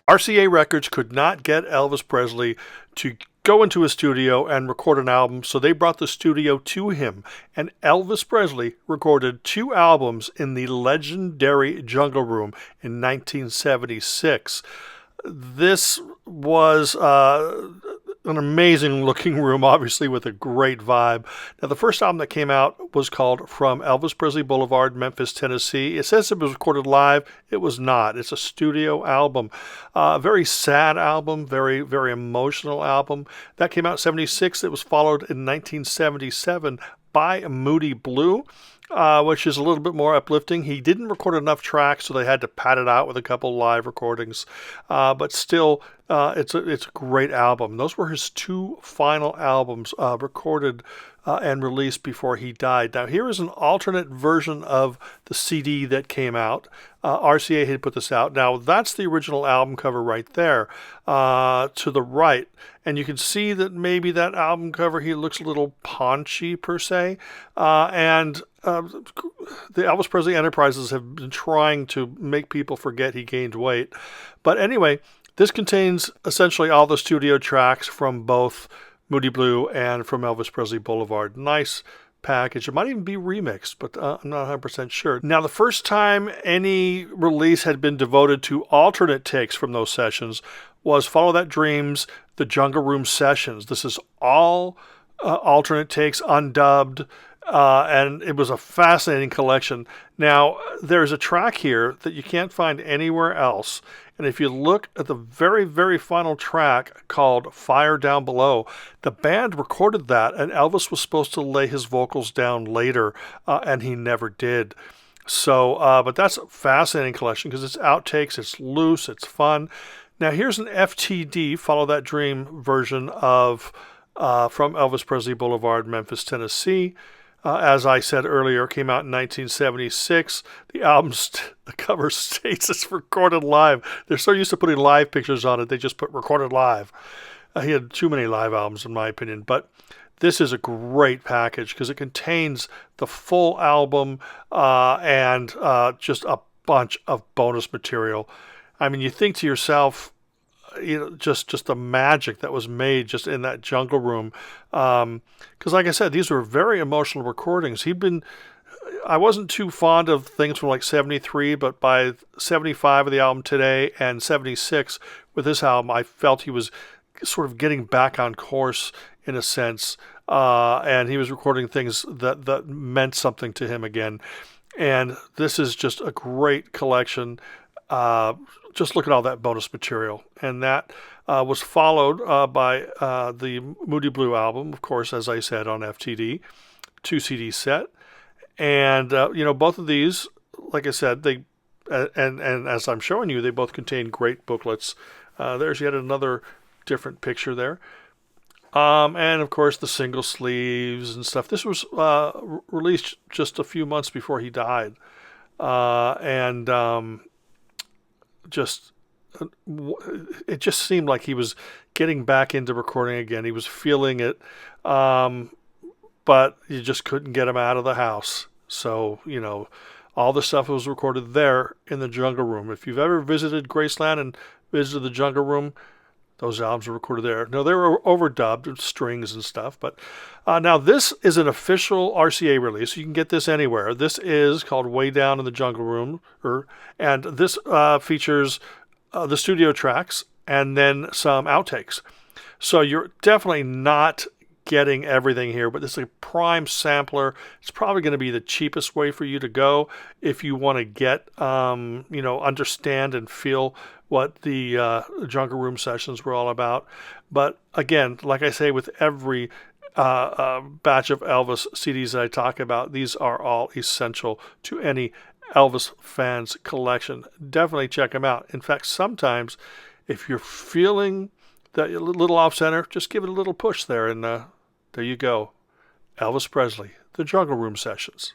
RCA Records could not get Elvis Presley to go into a studio and record an album, so they brought the studio to him. And Elvis Presley recorded 2 albums in the legendary Jungle Room in 1976. This was an amazing looking room, obviously, with a great vibe. Now, the first album that came out was called From Elvis Presley Boulevard, Memphis, Tennessee. It says it was recorded live. It was not. It's a studio album. Very sad album, very, very emotional album. That came out in 76. It was followed in 1977 by Moody Blue, which is a little bit more uplifting. He didn't record enough tracks, so they had to pad it out with a couple live recordings. But still, it's a great album. Those were his 2 final albums recorded and released before he died. Now, here is an alternate version of the CD that came out. RCA had put this out. Now, that's the original album cover right there to the right. And you can see that maybe that album cover, he looks a little paunchy per se. The Elvis Presley Enterprises have been trying to make people forget he gained weight. But anyway, this contains essentially all the studio tracks from both Moody Blue and From Elvis Presley Boulevard. Nice package. It might even be remixed, but I'm not 100% sure. Now, the first time any release had been devoted to alternate takes from those sessions was Follow That Dreams, the Jungle Room Sessions. This is all alternate takes, undubbed, and it was a fascinating collection. Now, there's a track here that you can't find anywhere else. And if you look at the very, very final track called Fire Down Below, the band recorded that, and Elvis was supposed to lay his vocals down later, and he never did. So, but that's a fascinating collection because it's outtakes, it's loose, it's fun. Now, here's an FTD, Follow That Dream version of From Elvis Presley Boulevard, Memphis, Tennessee. As I said earlier, came out in 1976. The album's the cover states it's recorded live. They're so used to putting live pictures on it, they just put recorded live. He had too many live albums, in my opinion. But this is a great package because it contains the full album and just a bunch of bonus material. I mean, you think to yourself, just the magic that was made just in that Jungle Room. Because like I said, these were very emotional recordings. I wasn't too fond of things from like 73, but by 75 of the album Today and 76 with this album, I felt he was sort of getting back on course in a sense. And he was recording things that meant something to him again. And this is just a great collection. Just look at all that bonus material. And that was followed by the Moody Blue album, of course, as I said, on FTD, 2 CD set. And, both of these, like I said, they and as I'm showing you, they both contain great booklets. There's yet another different picture there. And, of course, the single sleeves and stuff. This was released just a few months before he died. It just seemed like he was getting back into recording again. He was feeling it, but you just couldn't get him out of the house. So, all the stuff was recorded there in the Jungle Room. If you've ever visited Graceland and visited the Jungle Room, those albums were recorded there. No, they were overdubbed with strings and stuff. But now this is an official RCA release. You can get this anywhere. This is called Way Down in the Jungle Room. And this features the studio tracks and then some outtakes. So you're definitely not getting everything here, but this is a prime sampler. It's probably going to be the cheapest way for you to go if you want to get, understand and feel what the Jungle Room sessions were all about. But again, like I say, with every batch of Elvis CDs that I talk about, these are all essential to any Elvis fans collection. Definitely check them out. In fact, sometimes if you're feeling that you're a little off center, just give it a little push there, and there you go. Elvis Presley, the Jungle Room Sessions.